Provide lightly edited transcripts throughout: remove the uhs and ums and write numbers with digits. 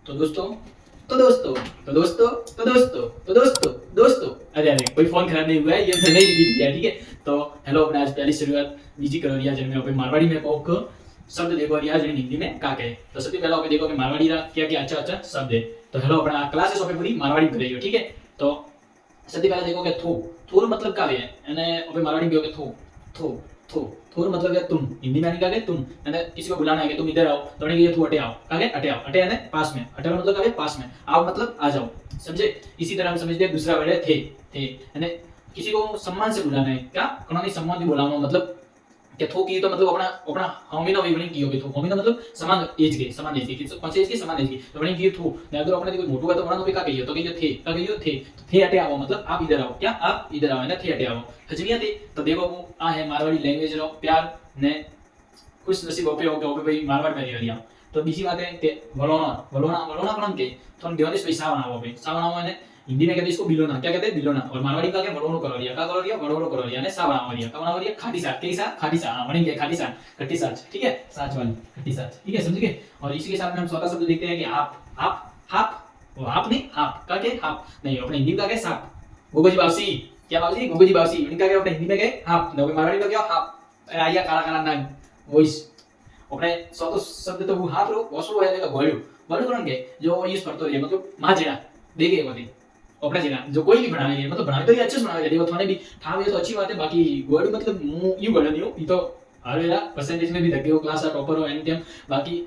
तो दोस्तों तो दोस्तों तो दोस्तों तो दोस्तों तो दोस्तों दोस्तों अरे अरे कोई फोन खराब नहीं हुआ है, ये मैंने रिपीट किया है, ठीक है। तो हेलो, अपने आज पहली शुरुआत बीजी करो रिया जन्मे पे मारवाड़ी में कोक शब्द देखो रिया जन हिंदी में का कहे। तो सबसे पहला ओपे देखो कि मारवाड़ी रा क्या क्या अच्छा अच्छा शब्द है। तो हेलो, अपना क्लासेस ओपे पूरी मारवाड़ी में करियो, ठीक है। तो सबसे पहला देखो कि थू थूर मतलब का है અને ओपे मारवाड़ी में कहो कि थू थू थू थूर मतलब है तुम, हिंदी में का तुम। અને किसी को बुलाना है कि तुम इधर आओ तो उन्हें ये थू अटे आओ, कागे अटे आओ, अटे यानी पास में, अटे मतलब का पास में, आओ मतलब आ जाओ, समझे। इसी तरह हम समझते हैं दूसरा वर्ड है थे यानी किसी को सम्मान से बुलाना है, क्या कोनानी सम्मान से बुलाना मतलब કે થો કી તો મતલબ આપણા આપણા હોમીનો વિવરણ કીયો કે થો હોમીનો मतलब समान एज के समान एज के कौन से एज के समान एज के तो वणी की थो ने अगर अपने कोई मोटू है तो वणा का कहियो तो कहियो थे का कहियो थे तो थे अटे आओ मतलब आप इधर आओ, क्या आप इधर आओ ना थे अटे आओ हजमिया थे। तो देखो वो आ है मारवाड़ी लैंग्वेज रो प्यार ने खुश नसीब ओपे हो के ओपे भाई मारवाड़ में रिया। तो बीजी बात है कि वलोना वलोना वलोना कोन के तो देवानी से सावना आओ भाई सावना आओ ने हिंदी में कहते हैं इसको बिलोना, क्या कहते हैं बिलोना। और मारवाड़ी का क्या वड़ोनो करो रिया, का करो रिया वड़ोनो करो रिया ने सावना आओ रिया, कवना रिया खाटी साथ के साथ खाटी साथ बनेंगे खाटी साथ खट्टी साथ, ठीक है, साथ वाली खट्टी साथ, ठीक है, समझ गए। और इसी के साथ में हम चौथा शब्द देखते हैं कि आप हाप वो हाप नहीं हाप का के हाप नहीं, अपने हिंदी का क्या साप गोगोजी बावसी, क्या बावसी गोगोजी बावसी, इनका क्या अपने हिंदी में क्या हाप ने मारवाड़ी का क्या हाप आया काला काला नाम वॉइस। अपने चौथो शब्द तो वो हाप रो वसो है का गोळ्यो गोळ्यो कौन के जो यूज करतो रे मतलब माजेना देगे होती अपने जीना जो कोई भी बनावे मतलब बनावे तो ये अच्छे से बनावे देखो थाने भी ठाव ये तो अच्छी बात है। बाकी वर्ड मतलब मु यू गढ़ नहीं हो ये तो हरेला परसेंटेज में भी लगे हो क्लास का टॉपर हो एनी टाइम, बाकी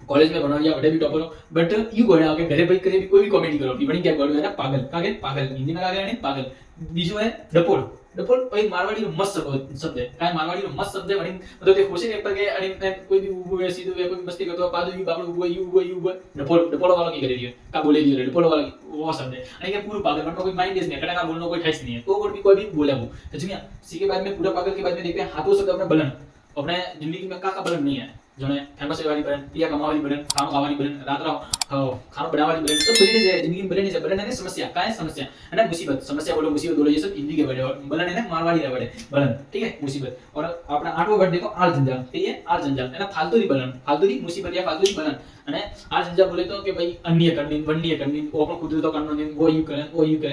कॉलेज में बना लिया बड़े भी टॉपर हो बट यू गढ़ आके घरे भाई करे भी कोई भी कॉमेडी करो कि बनी क्या गढ़ है ना पागल कागे पागल हिंदी में कागे नहीं पागल। बीजो है डपोल डपोल एक मारवाड़ी रो मस्त शब्द है, काय मारवाड़ी रो मस्त शब्द है वणी मतलब તે ખુશી એકતા કે અને કોઈ भी ઊભો है सीधो है कोई मस्ती करतो पादो यू बाबलो ઊભો यू डपोल डपोल वाला की કરી રહ્યો का बोले दियो डपोल वाला वो शब्द है અને કે પૂરું पागल मतलब कोई माइंड नहीं है कटा का बोलनो कोई ठेस नहीं है तो कोई भी बोले वो तो जी सी के बाद में पूरा पागल के बाद में देखते हैं हाथों शब्द अपने बलन अपने जिंदगी में का बलन नहीं है जोने फेमस वाली बलन पिया कमावाली बलन खानो खावाली बलन रात खानो बनावाली बलन सब बने से जिंदगी में बने से बलन है समस्या का है समस्या है ना मुसीबत मुसीबत बोलो ये सब हिंदी के बड़े बलन है ना मारवाड़ी के बड़े बलन, ठीक है, मुसीबत। और अपना आठवां वर्ड देखो आल जंजाल, ठीक है, आल जंजाल है ना फालतू दी बलन फालतू दी मुसीबत या फालतू दी बलन અને આ જંજાલ બોલે તો કે ભાઈ અન્ય કરની વંડીય કરની ઓ પણ કુદરતો કરનો ને વો યુ કરે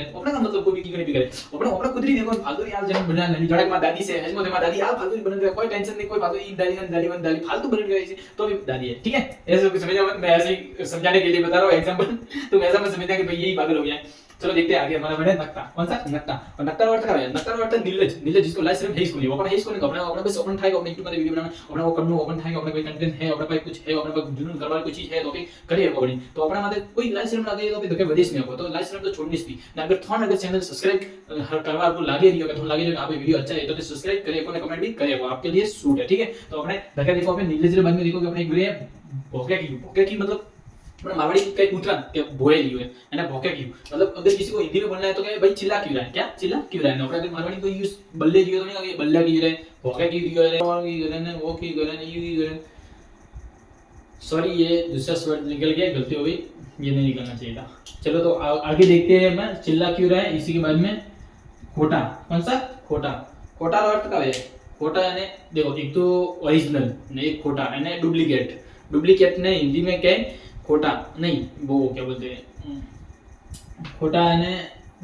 આપણે का मतलब कोई भी की करे આપણે કુદરી देखो फालतू यार जन बना नहीं जड़क में दादी से हजमो में दादी आ फालतू बन रहा कोई टेंशन नहीं कोई फालतू ई दादी फालतू बन रही है तो भी दादी है, ठीक है। ऐसे कुछ समझा मत, मैं ऐसे ही समझाने के लिए बता रहा हूं एग्जांपल, तुम ऐसा मत समझना कि भाई यही पागल हो गया। चलो देखते हैं आगे हमारा वर्ड है नक्ता, कौन सा नक्ता। और नक्ता का अर्थ क्या है? नक्ता का अर्थ है नीलज नीलज जिसको लाइफ सिर्फ हेस को नहीं अपन हेस को नहीं अपने अपने बस अपन थाई अपने YouTube में वीडियो बनाना अपने वो करनो अपन थाई अपने कोई कंटेंट है अपने पास कुछ है अपने पास जुनून करवा कोई चीज है तो भी करिए अपनी तो अपने माथे कोई लाइफ सिर्फ लागे तो भी धके विदेश में हो तो लाइफ सिर्फ तो छोड़नी थी ना। अगर थोड़ा अगर चैनल सब्सक्राइब करवा आपको लागे रही हो तो लागे जो आप वीडियो अच्छा है तो सब्सक्राइब करिए अपने कमेंट भी करिए, वो आपके लिए सूट है, ठीक है। तो अपने धक्का देखो अपने नीलज के बाद में देखो कि अपने गुरे भोके की मतलब अपने मारवाड़ी का कूतरा के भोए लियो है ना भोके क्यों मतलब अगर किसी को हिंदी में बोलना है तो क्या भाई चिल्ला क्यों रहा है, क्या चिल्ला क्यों रहा है। अपने अगर मारवाड़ी को यूज बल्ले लियो तो नहीं कहेंगे बल्ला क्यों रहे भोके क्यों लियो है और की करे ने वो की करे ने यू की करे। सॉरी ये दूसरा वर्ड निकल गया, गलती हो गई, ये नहीं निकलना चाहिए था। चलो तो आगे देखते हैं मैं चिल्ला क्यों रहा है। इसी के बाद में खोटा, कौन सा खोटा, खोटा का अर्थ क्या है? खोटा यानी देखो एक तो ओरिजिनल ने एक खोटा यानी डुप्लीकेट, डुप्लीकेट ने हिंदी में क्या है खोटा नहीं वो क्या बोलते हैं खोटा यानी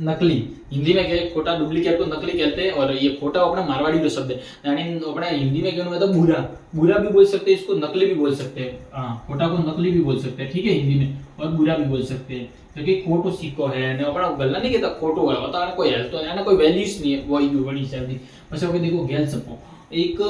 नकली, हिंदी में क्या खोटा डुप्लीकेट को नकली कहते हैं। और ये खोटा अपना मारवाड़ी जो शब्द है यानी अपना हिंदी में कहना मतलब बुरा बुरा भी बोल सकते हैं इसको नकली भी बोल सकते हैं, हाँ खोटा को नकली भी बोल सकते हैं, ठीक है, हिंदी में और बुरा भी बोल सकते हैं क्योंकि खोटो सिक्को है ने अपना गल्ला नहीं कहता खोटो है होता है कोई हेल्थ तो यानी कोई वैल्यूज नहीं है वही बड़ी शब्द। बस ओके देखो गेल सपो एक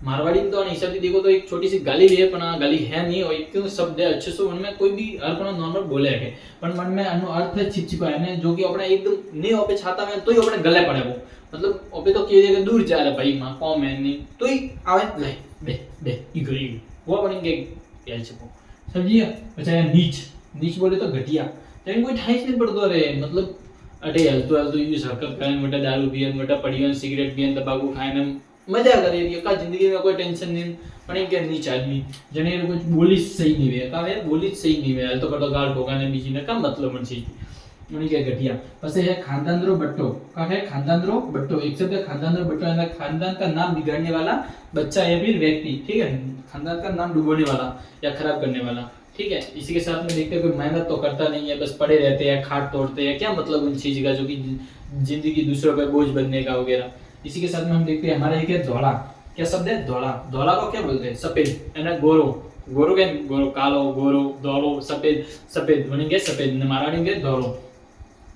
मारवाड़ी में तो हिसाब से देखो तो एक छोटी सी गाली भी है पर गाली है नहीं और एक शब्द है अच्छे से उनमें कोई भी अर्थ नॉर्मल बोले है पर मन में अनु अर्थ है छिपछिपा है जो कि अपने एकदम नहीं ओपे छाता में तो ही अपने गले पड़े वो मतलब ओपे तो किए जगह दूर जा रहा भाई मां कौन है नहीं तो ही आवे ले बे बे ई करी वो बनेंगे क्या छपो समझिए। अच्छा नीच नीच बोले तो घटिया लेकिन कोई ठाइस नहीं पड़तो रे मतलब अटे हलतो यूज हरकत करे मोटा दारू पियन मोटा पड़ियन सिगरेट पियन तंबाकू खाए मजा करे रही का जिंदगी में कोई टेंशन नहीं पण के नीच आदमी जने कुछ बोली सही नहीं वे का यार बोली सही नहीं वे तो करतो गाल ठोकाने बीजी ने का मतलब मन चीज उन्हीं के घटिया। बस है खानदान रो बट्टो का है खानदान रो बट्टो एक शब्द खानदान रो बट्टो यानी खानदान का नाम बिगाड़ने वाला बच्चा या फिर व्यक्ति, ठीक है, खानदान का नाम डुबोने वाला या खराब करने वाला, ठीक है। इसी के साथ में देखते हैं कोई मेहनत तो करता नहीं है, बस पड़े रहते हैं, खाट तोड़ते हैं, क्या मतलब उन चीज का जो कि जिंदगी दूसरों पे बोझ बनने का वगैरह। इसी के साथ में हम देखते हैं हमारा एक है धौला। क्या शब्द है? धौला। धौला को क्या बोलते हैं? सफेद, है ना। गोरो, गोरो क्या? गोरो कालो, गोरो धौलो, सफेद, सफेद बनेंगे सफेद ने माराड़ी के धौलो।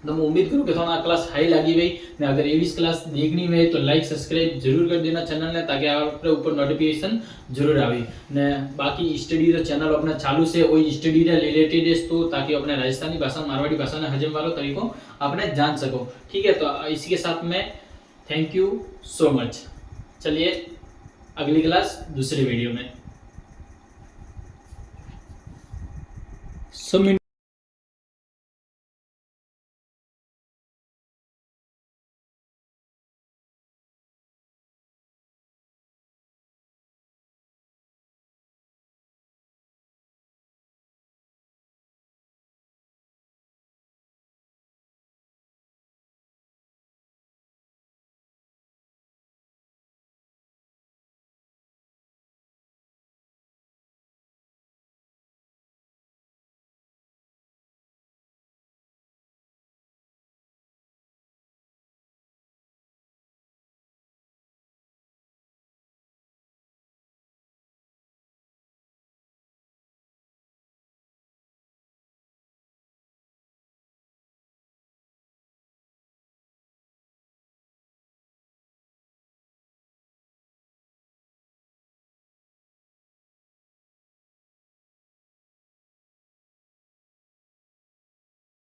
तो मैं उम्मीद करूँ कि थोड़ा क्लास हाई लगी गई ने अगर एवी क्लास देखनी है तो लाइक सब्सक्राइब जरूर कर देना चैनल ने, ताकि आपके ऊपर नोटिफिकेशन जरूर आवे ने। बाकी स्टडी रो चैनल अपना चालू से वही स्टडी रे रिलेटेड है, तो ताकि अपने राजस्थानी भाषा मारवाड़ी भाषा ने हजम वालो तरीको आपने जान सको। ठीक है, तो इसी के साथ में थैंक यू सो मच। चलिए अगली क्लास दूसरे वीडियो में।